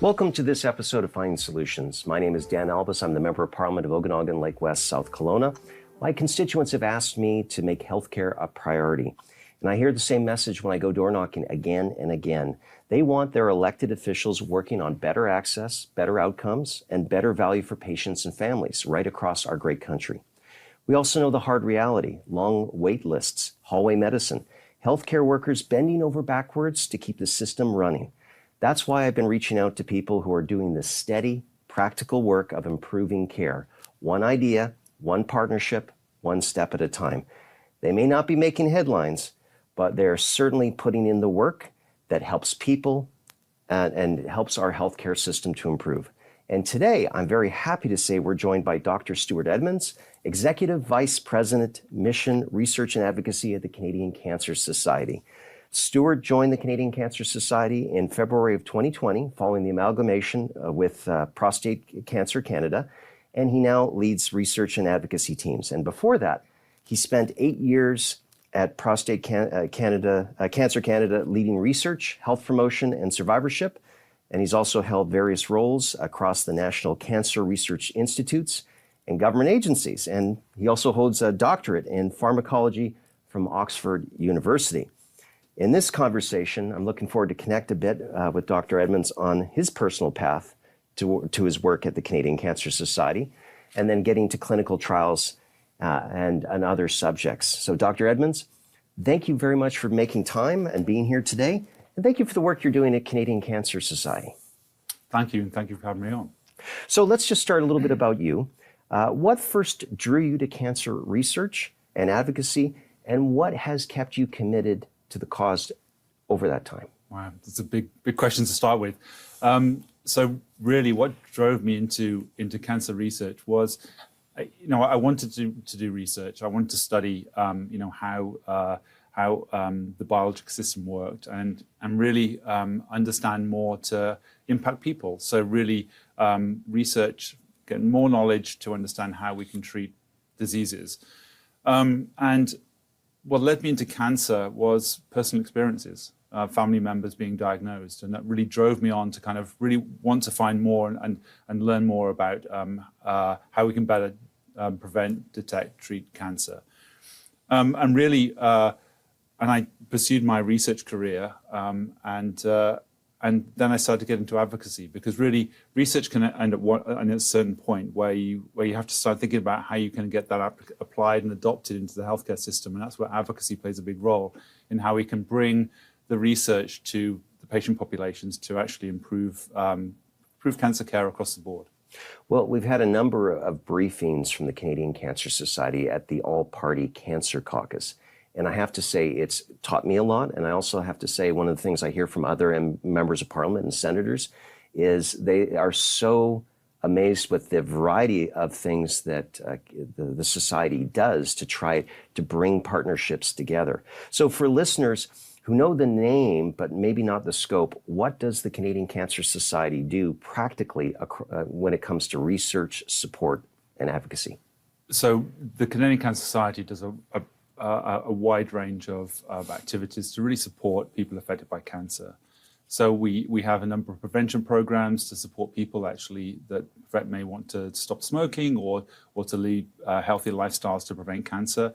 Welcome to this episode of Finding Solutions. My name is Dan Albus. I'm the Member of Parliament of Okanagan Lake West, South Kelowna. My constituents have asked me to make healthcare a priority. And I hear the same message when I go door knocking again and again. They want their elected officials working on better access, better outcomes, and better value for patients and families right across our great country. We also know the hard reality: long wait lists, hallway medicine, healthcare workers bending over backwards to keep the system running. That's why I've been reaching out to people who are doing the steady, practical work of improving care. One idea, one partnership, one step at a time. They may not be making headlines, but they're certainly putting in the work that helps people and helps our healthcare system to improve. And today, I'm very happy to say we're joined by Dr. Stuart Edmonds, Executive Vice President, Mission, Research and Advocacy at the Canadian Cancer Society. Stuart joined the Canadian Cancer Society in February of 2020 following the amalgamation with Prostate Cancer Canada, and he now leads research and advocacy teams. And before that, he spent 8 years at Prostate Cancer Canada leading research, health promotion, and survivorship. And he's also held various roles across the National Cancer Research Institutes and government agencies. And he also holds a doctorate in pharmacology from Oxford University. In this conversation, I'm looking forward to connect a bit with Dr. Edmonds on his personal path to his work at the Canadian Cancer Society, and then getting to clinical trials and other subjects. So Dr. Edmonds, thank you very much for making time and being here today. And thank you for the work you're doing at Canadian Cancer Society. Thank you, and thank you for having me on. So let's just start a little bit about you. What first drew you to cancer research and advocacy, and what has kept you committed to the cause over that time? Wow, that's a big question to start with. So really, what drove me into cancer research was, I wanted to do research. I wanted to study, how the biological system worked, and really understand more to impact people. So really research, get more knowledge to understand how we can treat diseases. And what led me into cancer was personal experiences, family members being diagnosed, and that really drove me on to kind of really want to find more and learn more about how we can better prevent, detect, treat cancer. And really, and I pursued my research career, and then I started to get into advocacy, because really research can end at a certain point where you have to start thinking about how you can get that applied and adopted into the healthcare system, and that's where advocacy plays a big role in how we can bring the research to the patient populations to actually improve cancer care across the board. Well, we've had a number of briefings from the Canadian Cancer Society at the All-Party Cancer Caucus. And I have to say, it's taught me a lot. And I also have to say, one of the things I hear from other members of parliament and senators is they are so amazed with the variety of things that the society does to try to bring partnerships together. So for listeners who know the name, but maybe not the scope, what does the Canadian Cancer Society do practically when it comes to research, support, and advocacy? So the Canadian Cancer Society does a wide range of activities to really support people affected by cancer. So we have a number of prevention programs to support people actually that may want to stop smoking or to lead healthy lifestyles to prevent cancer.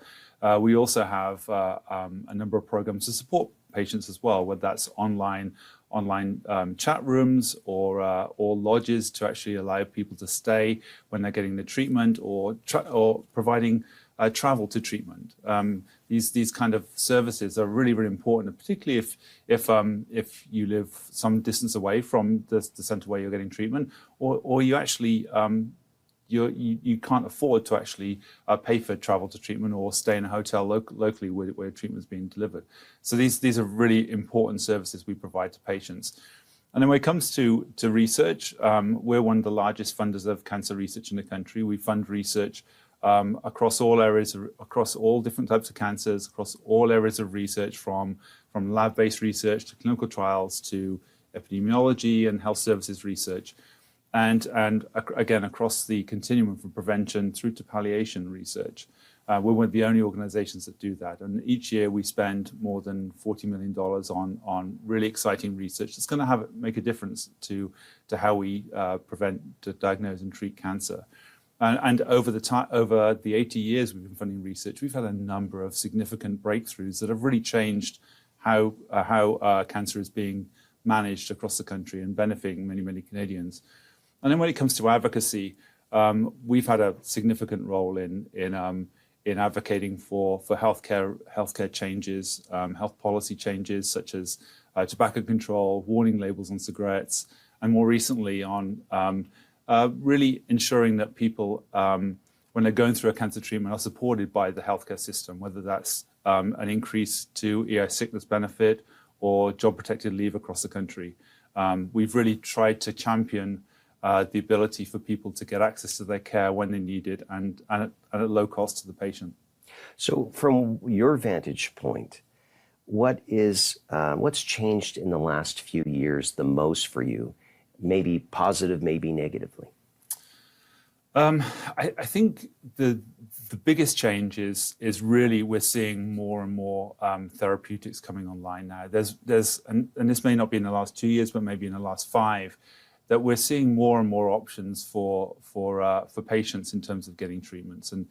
We also have a number of programs to support patients as well, whether that's online chat rooms or lodges to actually allow people to stay when they're getting the treatment, or providing travel to treatment. These kind of services are really, really important, particularly if you live some distance away from the centre where you're getting treatment, or you actually you can't afford to actually pay for travel to treatment or stay in a hotel locally where treatment is being delivered. So these are really important services we provide to patients. And then when it comes to research, we're one of the largest funders of cancer research in the country. We fund research across all areas, across all different types of cancers, across all areas of research, from lab-based research to clinical trials to epidemiology and health services research. And again, across the continuum from prevention through to palliation research. We're one of the only organizations that do that. And each year we spend more than $40 million on really exciting research that's going to make a difference to how we prevent, diagnose, and treat cancer. And over the 80 years we've been funding research, we've had a number of significant breakthroughs that have really changed how cancer is being managed across the country and benefiting many, many Canadians. And then when it comes to advocacy, we've had a significant role in advocating for healthcare changes, health policy changes such as tobacco control, warning labels on cigarettes, and more recently on really ensuring that people, when they're going through a cancer treatment, are supported by the healthcare system, whether that's an increase to EI sickness benefit or job protected leave across the country. We've really tried to champion the ability for people to get access to their care when they need it and at low cost to the patient. So from your vantage point, what's changed in the last few years the most for you? Maybe positive, maybe negatively? I think the biggest change is really we're seeing more and more therapeutics coming online now. And this may not be in the last 2 years, but maybe in the last 5, that we're seeing more and more options for patients in terms of getting treatments. And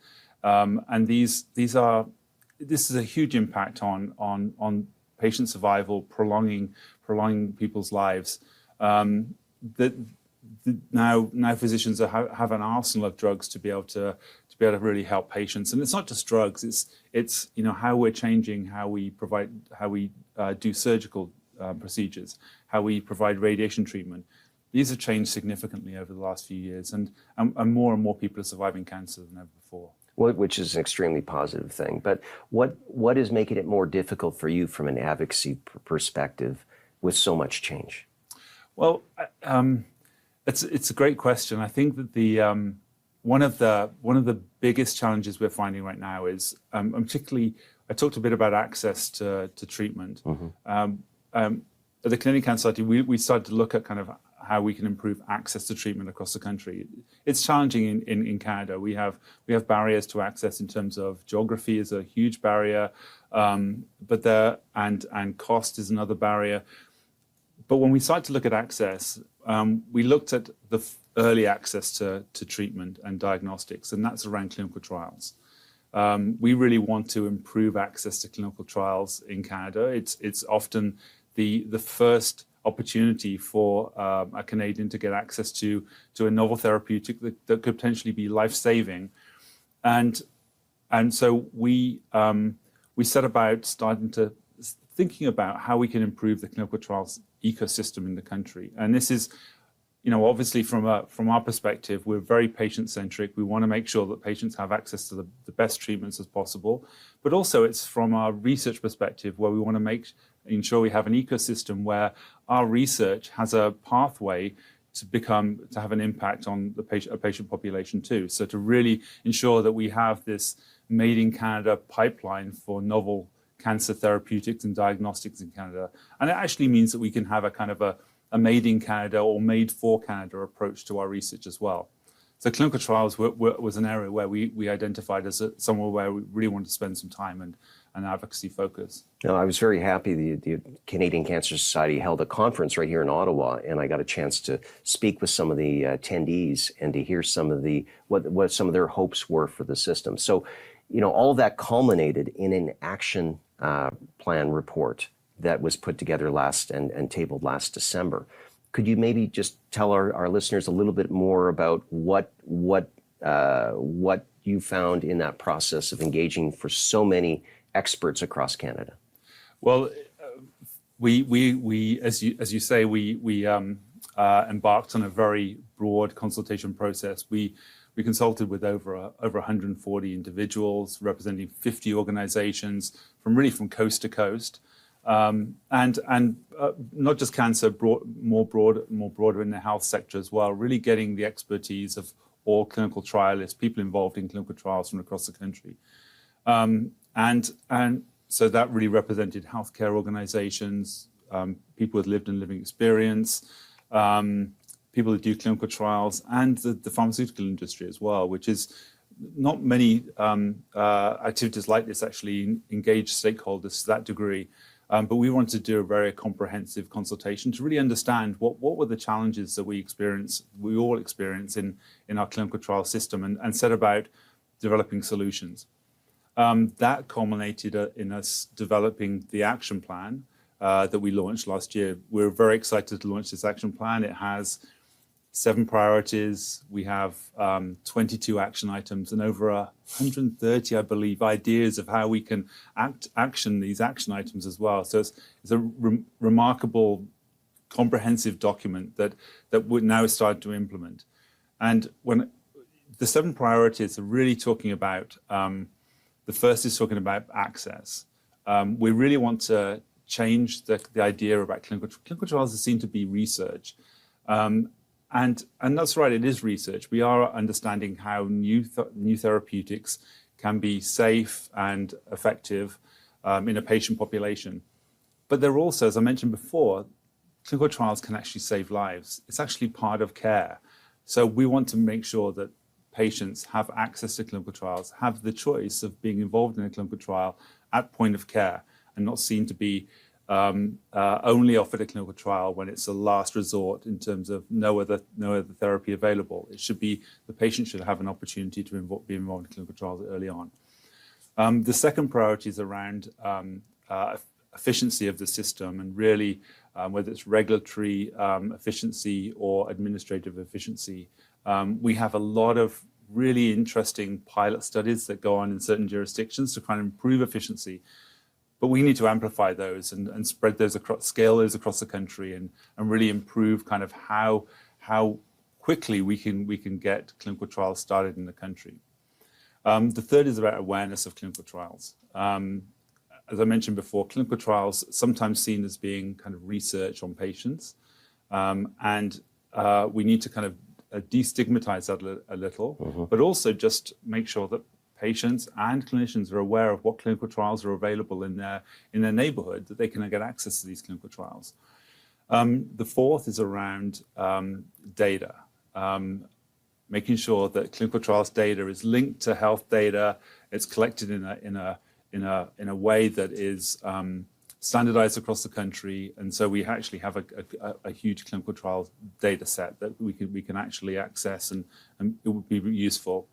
this is a huge impact on patient survival, prolonging people's lives. Now physicians have an arsenal of drugs to be able to really help patients, and it's not just drugs. It's how we're changing how we do surgical procedures, how we provide radiation treatment. These have changed significantly over the last few years, and more people are surviving cancer than ever before. Which is an extremely positive thing. But what is making it more difficult for you from an advocacy perspective with so much change? Well, it's a great question. I think that one of the biggest challenges we're finding right now is, particularly, I talked a bit about access to treatment. Mm-hmm. At the Canadian Cancer Society, we started to look at kind of how we can improve access to treatment across the country. It's challenging in Canada. We have barriers to access in terms of geography is a huge barrier, and cost is another barrier. But when we started to look at access, we looked at the early access to treatment and diagnostics, and that's around clinical trials. We really want to improve access to clinical trials in Canada. It's often the first opportunity for a Canadian to get access to a novel therapeutic that could potentially be life-saving. And so we set about thinking about how we can improve the clinical trials ecosystem in the country. And this is, obviously from our perspective, we're very patient-centric. We want to make sure that patients have access to the best treatments as possible. But also it's from our research perspective where we want to ensure we have an ecosystem where our research has a pathway to have an impact on a patient population too. So to really ensure that we have this made in Canada pipeline for novel cancer therapeutics and diagnostics in Canada. And it actually means that we can have a kind of a made in Canada or made for Canada approach to our research as well. So clinical trials was an area where we identified as somewhere where we really wanted to spend some time and advocacy focus. No, I was very happy the Canadian Cancer Society held a conference right here in Ottawa, and I got a chance to speak with some of the attendees and to hear some of what some of their hopes were for the system. So, all of that culminated in an action plan report that was put together and tabled last December. Could you maybe just tell our listeners a little bit more about what you found in that process of engaging for so many experts across Canada? Well, we as you say, we embarked on a very broad consultation process. We consulted with over 140 individuals representing 50 organizations from coast to coast, and not just cancer, more broader in the health sector as well. Really getting the expertise of all clinical trialists, people involved in clinical trials from across the country, and so that really represented healthcare organizations, people with lived and living experience, people that do clinical trials, and the pharmaceutical industry as well, which is not many activities like this actually engage stakeholders to that degree. But we wanted to do a very comprehensive consultation to really understand what were the challenges that we all experience in our clinical trial system, and set about developing solutions. That culminated in us developing the action plan that we launched last year. We're very excited to launch this action plan. It has 7 priorities. We have 22 action items and over 130, I believe, ideas of how we can action these action items as well. So it's a remarkable, comprehensive document that we're now starting to implement. And when the 7 priorities are really talking about, the first is talking about access. We really want to change the idea about clinical trials that seem to be research. And that's right, it is research. We are understanding how new therapeutics can be safe and effective in a patient population. But they're also, as I mentioned before, clinical trials can actually save lives. It's actually part of care. So we want to make sure that patients have access to clinical trials, have the choice of being involved in a clinical trial at point of care, and not seen to be only offered a clinical trial when it's a last resort in terms of no other therapy available. It should be, the patient should have an opportunity to be involved in clinical trials early on. The second priority is around efficiency of the system, and really whether it's regulatory efficiency or administrative efficiency. We have a lot of really interesting pilot studies that go on in certain jurisdictions to try and improve efficiency. But we need to amplify those and spread those scale those across the country, and really improve kind of how quickly we can get clinical trials started in the country. The third is about awareness of clinical trials. As I mentioned before, clinical trials sometimes seen as being kind of research on patients, and we need to kind of destigmatize that a little, but also just make sure that patients and clinicians are aware of what clinical trials are available in their neighborhood, that they can get access to these clinical trials. The fourth is around data, making sure that clinical trials data is linked to health data. It's collected in a way that is standardized across the country, and so we actually have a huge clinical trials data set that we can actually access, and it would be useful.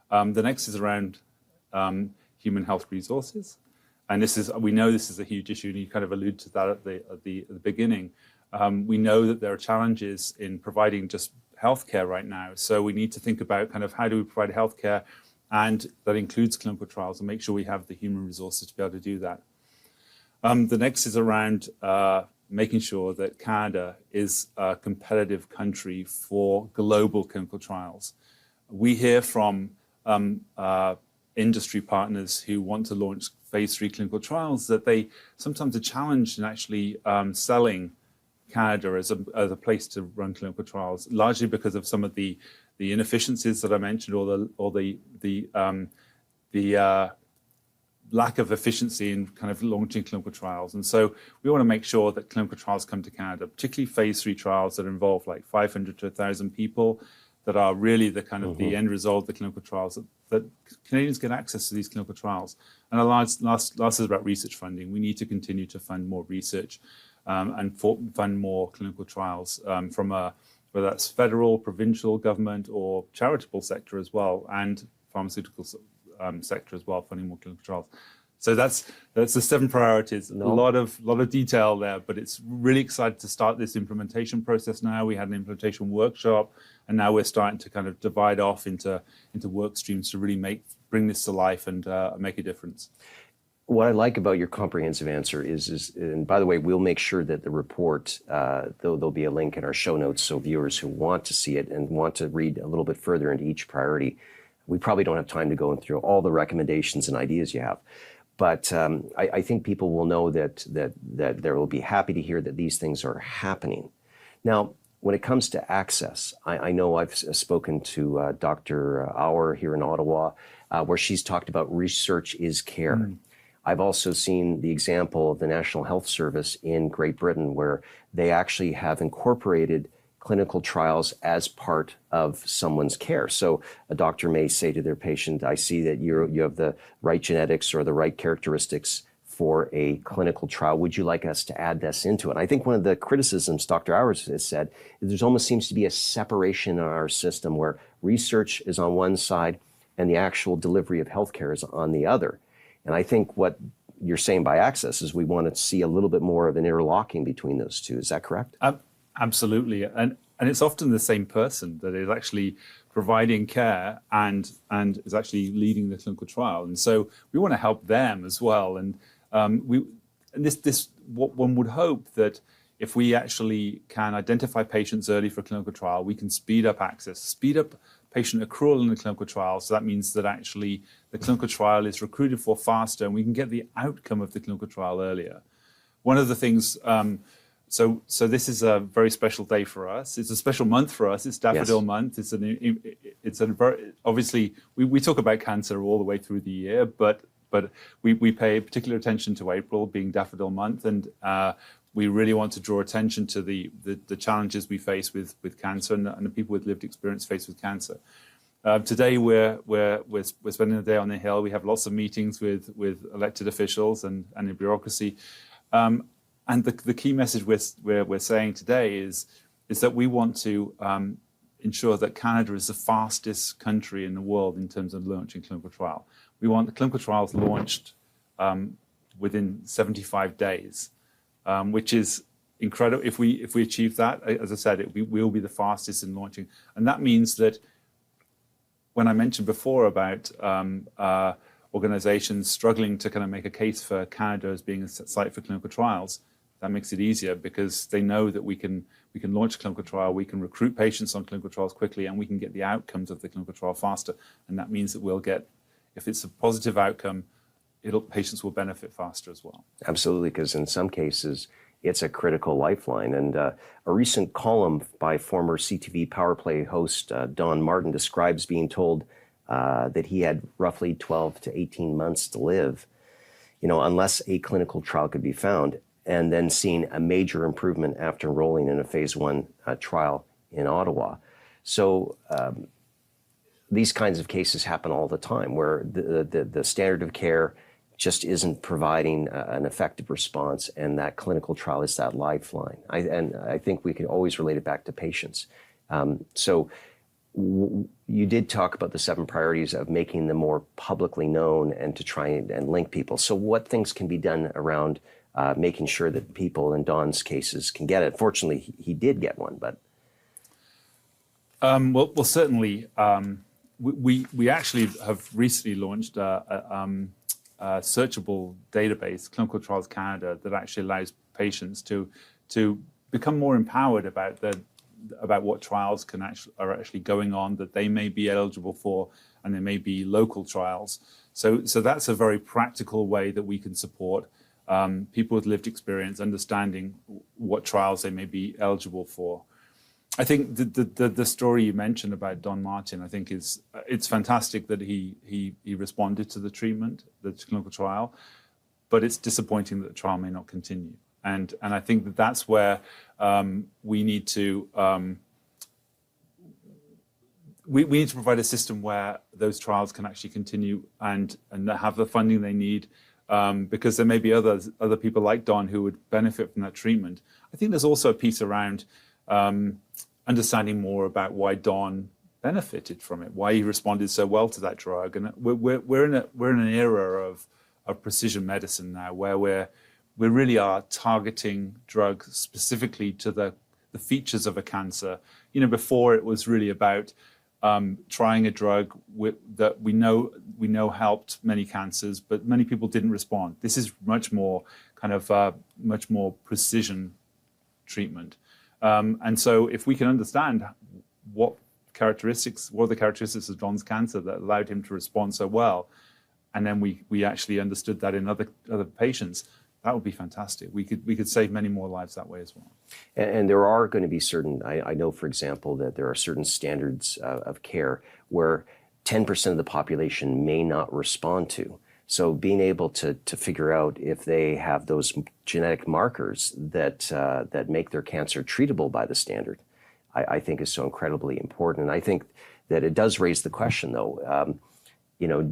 The next is around human health resources, and we know this is a huge issue, and you kind of alluded to that at the beginning. We know that there are challenges in providing just healthcare right now, so we need to think about kind of how do we provide healthcare, and that includes clinical trials, and make sure we have the human resources to be able to do that. The next is around making sure that Canada is a competitive country for global clinical trials. We hear from industry partners who want to launch phase 3 clinical trials that they sometimes are challenged in actually selling Canada as a place to run clinical trials, largely because of some of the inefficiencies that I mentioned, or the lack of efficiency in kind of launching clinical trials. And so we want to make sure that clinical trials come to Canada, particularly phase 3 trials that involve like 500 to 1,000 people, that are really the kind of the end result of the clinical trials, that Canadians get access to these clinical trials. And the last is about research funding. We need to continue to fund more research and fund more clinical trials from whether that's federal, provincial government, or charitable sector as well, and pharmaceutical sector as well, funding more clinical trials. So that's the 7 priorities. A lot of detail there, but it's really excited to start this implementation process now. We had an implementation workshop, and now we're starting to kind of divide off into work streams to really bring this to life and make a difference. What I like about your comprehensive answer is, and by the way, we'll make sure that the report, there'll be a link in our show notes, so viewers who want to see it and want to read a little bit further into each priority, we probably don't have time to go through all the recommendations and ideas you have. But I think people will know that they will be happy to hear that these things are happening. Now, when it comes to access, I know I've spoken to Dr. Auer here in Ottawa, where she's talked about research is care. I've also seen the example of the National Health Service in Great Britain, where they actually have incorporated clinical trials as part of someone's care. So a doctor may say to their patient, I see that you have the right genetics or the right characteristics for a clinical trial. Would you like us to add this into it? And I think one of the criticisms Dr. Hours has said is there almost seems to be a separation in our system where research is on one side and the actual delivery of healthcare is on the other. And I think what you're saying by Access is we want to see a little bit more of an interlocking between those two. Is that correct? Absolutely. And it's often the same person that is actually providing care and is actually leading the clinical trial. And so we want to help them as well. And what one would hope that if we actually can identify patients early for a clinical trial, we can speed up access, speed up patient accrual in the clinical trial. So that means that actually the clinical trial is recruited for faster and we can get the outcome of the clinical trial earlier. One of the things, so this is a very special day for us. It's a special month for us. It's Daffodil Month. Obviously we talk about cancer all the way through the year, but we pay particular attention to April being Daffodil Month, and we really want to draw attention to the challenges we face with cancer and the people with lived experience faced with cancer. Today we're spending the day on the Hill. We have lots of meetings with elected officials and in bureaucracy, and the key message we're saying today is that we want to ensure that Canada is the fastest country in the world in terms of launching clinical trial. We want the clinical trials launched within 75 days, which is incredible. If we achieve that, as I said, we will be the fastest in launching. And that means that when I mentioned before about organizations struggling to kind of make a case for Canada as being a site for clinical trials, that makes it easier because they know that we can launch a clinical trial, we can recruit patients on clinical trials quickly, and we can get the outcomes of the clinical trial faster. And that means that we'll get, if it's a positive outcome, patients will benefit faster as well. Absolutely, because in some cases, it's a critical lifeline. And a recent column by former CTV Power Play host Don Martin describes being told that he had roughly 12 to 18 months to live, unless a clinical trial could be found, and then seeing a major improvement after enrolling in a phase 1 trial in Ottawa. So these kinds of cases happen all the time where the standard of care just isn't providing an effective response, and that clinical trial is that lifeline. I think we can always relate it back to patients. You did talk about the 7 priorities of making them more publicly known and to try and link people. So what things can be done around making sure that people in Don's cases can get it? Fortunately, he did get one, but... Well, certainly, we actually have recently launched a searchable database, Clinical Trials Canada, that actually allows patients to become more empowered about what trials are actually going on that they may be eligible for, and there may be local trials. So that's a very practical way that we can support people with lived experience, understanding what trials they may be eligible for. I think the story you mentioned about Don Martin, I think it's fantastic that he responded to the treatment, the clinical trial, but it's disappointing that the trial may not continue. And I think that's where we need to we need to provide a system where those trials can actually continue and have the funding they need, because there may be other people like Don who would benefit from that treatment. I think there's also a piece around understanding more about why Don benefited from it, why he responded so well to that drug. And we're in an era of precision medicine now, where we really are targeting drugs specifically to the features of a cancer. Before it was really about trying a drug that we know helped many cancers, but many people didn't respond. This is much more much more precision treatment. And so if we can understand what the characteristics of Don's cancer that allowed him to respond so well, and then we actually understood that in other patients, that would be fantastic. We could save many more lives that way as well. And there are going to be certain, I know, for example, that there are certain standards of care where 10% of the population may not respond to. So being able to figure out if they have those genetic markers that make their cancer treatable by the standard, I think is so incredibly important. And I think that it does raise the question, though,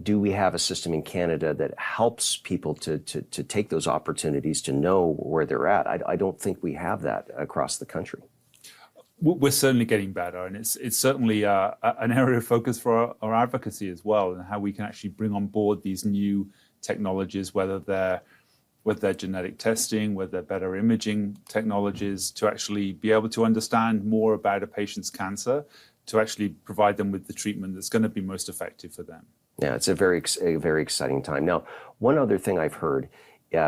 do we have a system in Canada that helps people to take those opportunities, to know where they're at? I don't think we have that across the country. We're certainly getting better, and it's certainly an area of focus for our advocacy as well, and how we can actually bring on board these new technologies, whether they're genetic testing, whether they're better imaging technologies, to actually be able to understand more about a patient's cancer, to actually provide them with the treatment that's going to be most effective for them. Yeah, it's a very exciting time. Now, one other thing I've heard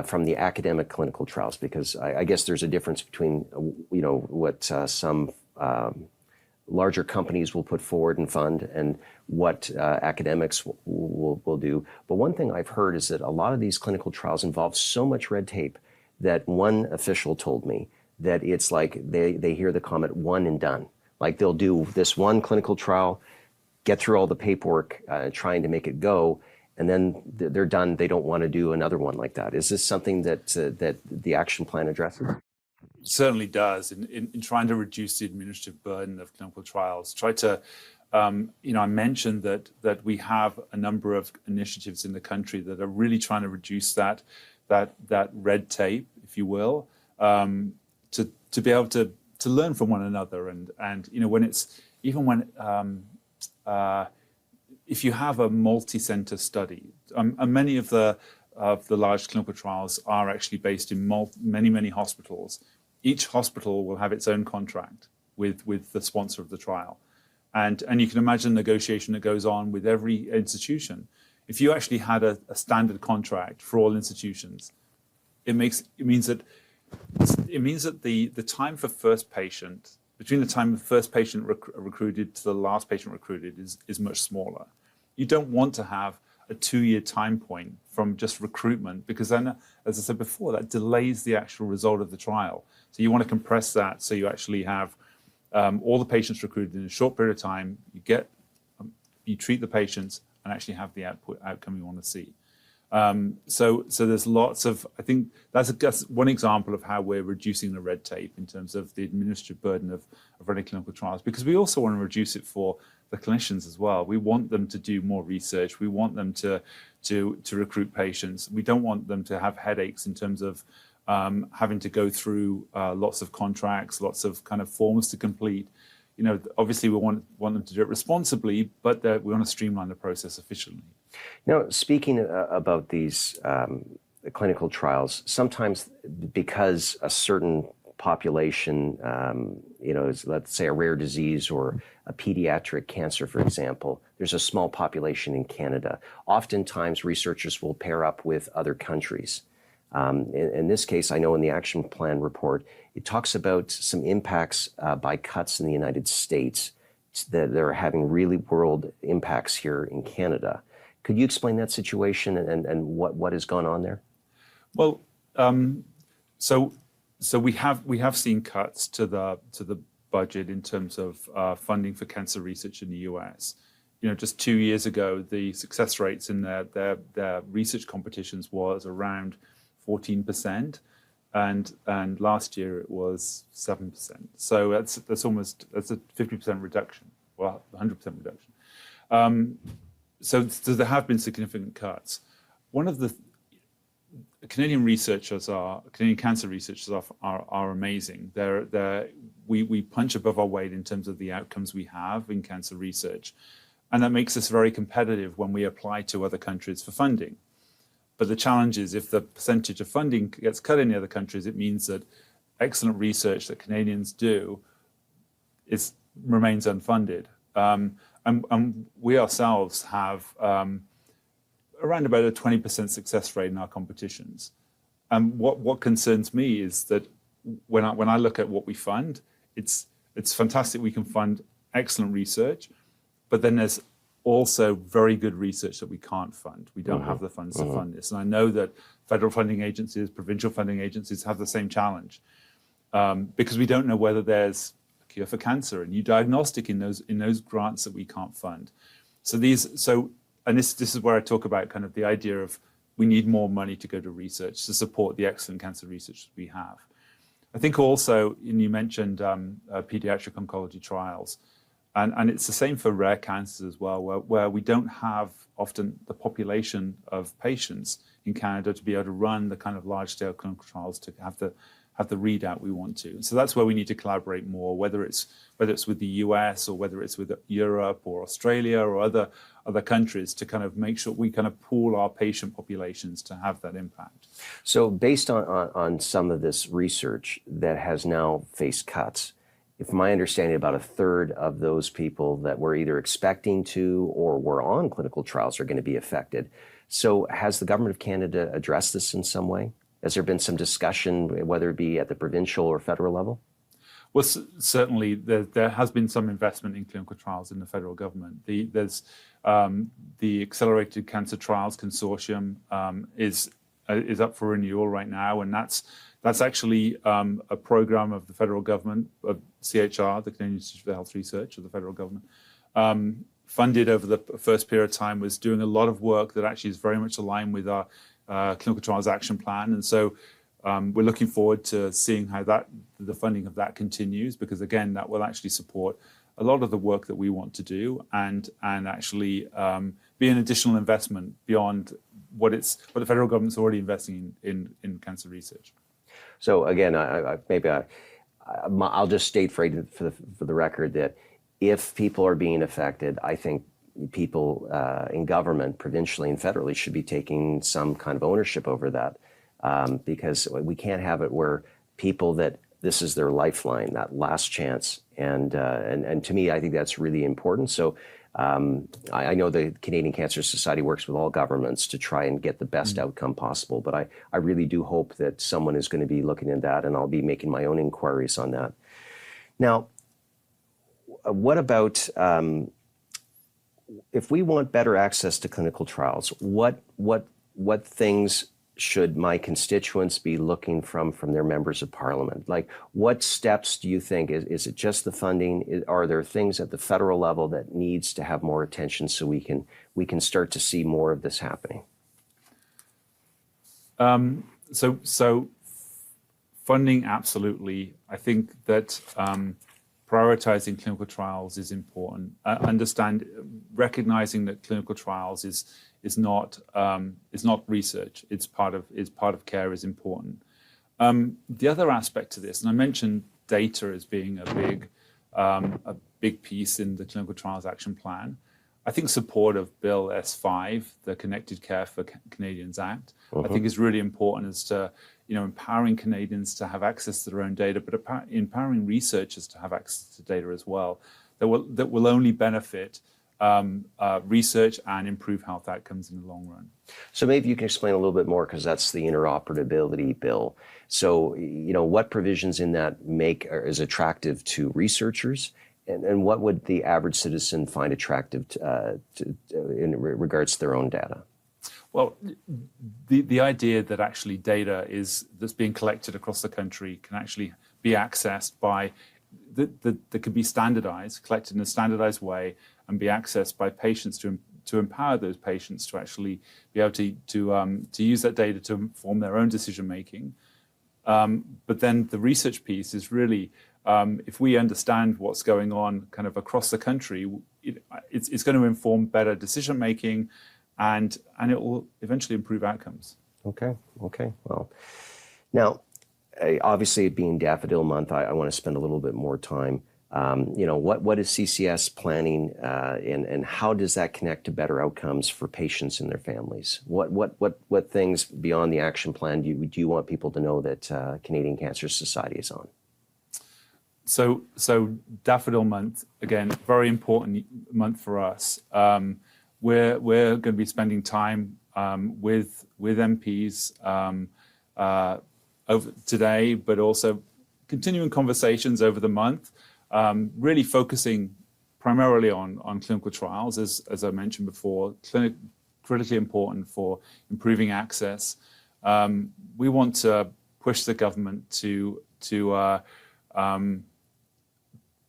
from the academic clinical trials, because I guess there's a difference between what some larger companies will put forward and fund, and what academics will do. But one thing I've heard is that a lot of these clinical trials involve so much red tape that one official told me that it's like they hear the comment one and done. Like they'll do this one clinical trial, get through all the paperwork, trying to make it go, and then they're done. They don't want to do another one like that. Is this something that the action plan addresses? Certainly does, in trying to reduce the administrative burden of clinical trials. Try to, I mentioned that we have a number of initiatives in the country that are really trying to reduce that red tape, if you will, to be able to learn from one another, and when it's when if you have a multi-center study, and many of the large clinical trials are actually based in many hospitals. Each hospital will have its own contract with the sponsor of the trial. And you can imagine the negotiation that goes on with every institution. If you actually had a standard contract for all institutions, it means that the time for first patient, between the time the first patient recruited to the last patient recruited, is much smaller. You don't want to have a 2-year time point from just recruitment, because then, as I said before, that delays the actual result of the trial. So you want to compress that, so you actually have all the patients recruited in a short period of time. You treat the patients and actually have the outcome you want to see. So there's lots of, I think that's one example of how we're reducing the red tape in terms of the administrative burden of running clinical trials, because we also want to reduce it for the clinicians as well. We want them to do more research. We want them to recruit patients. We don't want them to have headaches in terms of having to go through lots of contracts, lots of kind of forms to complete. Obviously we want them to do it responsibly, but we want to streamline the process efficiently. Now, speaking about these clinical trials, sometimes because a certain population, is, let's say, a rare disease or a pediatric cancer, for example, there's a small population in Canada. Oftentimes, researchers will pair up with other countries. In this case, I know in the action plan report, it talks about some impacts by cuts in the United States that are having really world impacts here in Canada. Could you explain that situation and what has gone on there? Well, so we have seen cuts to the budget in terms of funding for cancer research in the US. Just 2 years ago, the success rates in their research competitions was around 14%, and last year it was 7%. So that's a 50% reduction, well, 100% reduction. So there have been significant cuts. One of the Canadian cancer researchers are amazing. We punch above our weight in terms of the outcomes we have in cancer research, and that makes us very competitive when we apply to other countries for funding. But the challenge is, if the percentage of funding gets cut in the other countries, it means that excellent research that Canadians do remains unfunded. And we ourselves have around about a 20% success rate in our competitions. And what concerns me is that when I look at what we fund, it's fantastic we can fund excellent research, but then there's also very good research that we can't fund. We don't have the funds to fund this. And I know that federal funding agencies, provincial funding agencies have the same challenge, because we don't know whether there's a cure for cancer, a new diagnostic in those grants that we can't fund. So this is where I talk about kind of the idea of we need more money to go to research to support the excellent cancer research that we have. I think also, and you mentioned pediatric oncology trials, and it's the same for rare cancers as well, where we don't have often the population of patients in Canada to be able to run the kind of large-scale clinical trials to have the readout we want to. So that's where we need to collaborate more, whether it's with the US or whether it's with Europe or Australia or other countries, to kind of make sure we kind of pool our patient populations to have that impact. So based on some of this research that has now faced cuts, if my understanding, about a third of those people that were either expecting to or were on clinical trials are going to be affected. So has the government of Canada addressed this in some way? Has there been some discussion, whether it be at the provincial or federal level? Well, certainly there has been some investment in clinical trials in the federal government. There's the Accelerated Cancer Trials Consortium is up for renewal right now, and that's actually a program of the federal government, of CHR, the Canadian Institute for Health Research of the federal government, funded over the first period of time, was doing a lot of work that actually is very much aligned with our clinical trials action plan. And so we're looking forward to seeing how the funding of that continues, because again, that will actually support a lot of the work that we want to do, and actually be an additional investment beyond what the federal government's already investing in cancer research. So again, I'll just state for the record that if people are being affected, I think people in government, provincially and federally, should be taking some kind of ownership over that, because we can't have it where people that this is their lifeline, that last chance. And to me, I think that's really important. So I know the Canadian Cancer Society works with all governments to try and get the best outcome possible, but I really do hope that someone is going to be looking at that, and I'll be making my own inquiries on that. Now, what about if we want better access to clinical trials, what things should my constituents be looking from their members of parliament? Like, what steps do you think? Is it just the funding? Are there things at the federal level that needs to have more attention so we can start to see more of this happening? So funding, absolutely. I think that prioritizing clinical trials is important. Recognizing that clinical trials is not research. It's part of care is important. The other aspect to this, and I mentioned data as being a big piece in the Clinical Trials Action Plan. I think support of Bill S5, the Connected Care for Canadians Act, I think is really important as to empowering Canadians to have access to their own data, but empowering researchers to have access to data as well. That will only benefit research and improve health outcomes in the long run. So maybe you can explain a little bit more, because that's the interoperability bill. So, what provisions in that is attractive to researchers, and what would the average citizen find attractive in regards to their own data? Well, the idea that actually data that's being collected across the country can actually be accessed by that could be standardized, collected in a standardized way, and be accessed by patients to empower those patients to actually be able to use that data to inform their own decision making. But then the research piece is really, if we understand what's going on kind of across the country, it's going to inform better decision making, and it will eventually improve outcomes. Okay. Well, now, obviously, it being Daffodil Month, I want to spend a little bit more time. What is CCS planning, and how does that connect to better outcomes for patients and their families? What things beyond the action plan do you want people to know that Canadian Cancer Society is on? So Daffodil Month, again, very important month for us. We're going to be spending time with MPs over today, but also continuing conversations over the month, really focusing primarily on clinical trials, as I mentioned before, critically important for improving access. We want to push the government to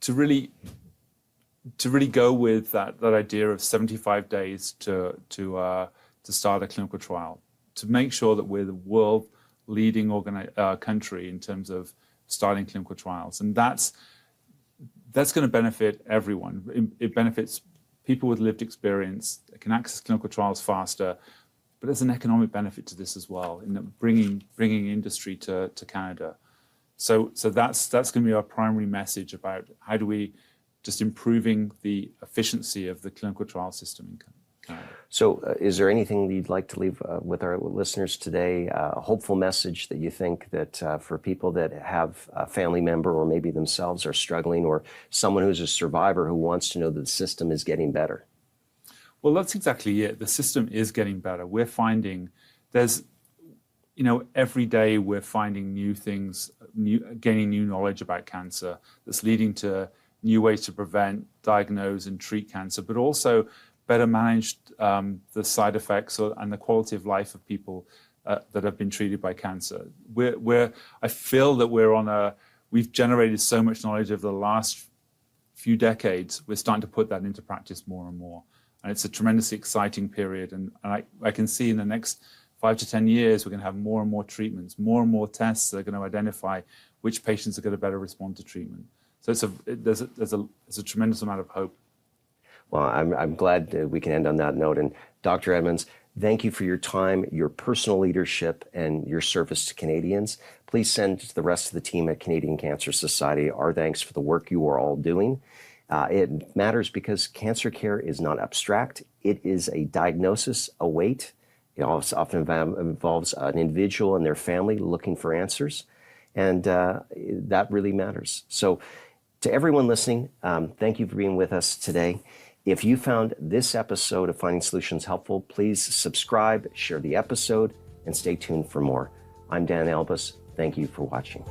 really go with that idea of 75 days to start a clinical trial, to make sure that we're the world leading country in terms of starting clinical trials. And that's going to benefit everyone. It benefits people with lived experience that can access clinical trials faster, but there's an economic benefit to this as well, in that bringing industry to Canada. So that's going to be our primary message about how do we just improving the efficiency of the clinical trial system in Canada. So is there anything that you'd like to leave with our listeners today, a hopeful message that you think that for people that have a family member or maybe themselves are struggling, or someone who's a survivor who wants to know that the system is getting better? Well, that's exactly it. The system is getting better. We're finding there's, every day we're finding new things, gaining new knowledge about cancer that's leading to new ways to prevent, diagnose, and treat cancer, but also better manage the side effects and the quality of life of people that have been treated by cancer. I feel that we've generated so much knowledge over the last few decades. We're starting to put that into practice more and more. And it's a tremendously exciting period. And I can see in the next 5 to 10 years, we're going to have more and more treatments, more and more tests that are going to identify which patients are going to better respond to treatment. So there's a tremendous amount of hope. Well, I'm glad that we can end on that note. And Dr. Edmonds, thank you for your time, your personal leadership, and your service to Canadians. Please send to the rest of the team at Canadian Cancer Society our thanks for the work you are all doing. It matters because cancer care is not abstract. It is a diagnosis, a wait. It also often involves an individual and their family looking for answers. And that really matters. So to everyone listening, thank you for being with us today. If you found this episode of Finding Solutions helpful, please subscribe, share the episode, and stay tuned for more. I'm Dan Albus. Thank you for watching.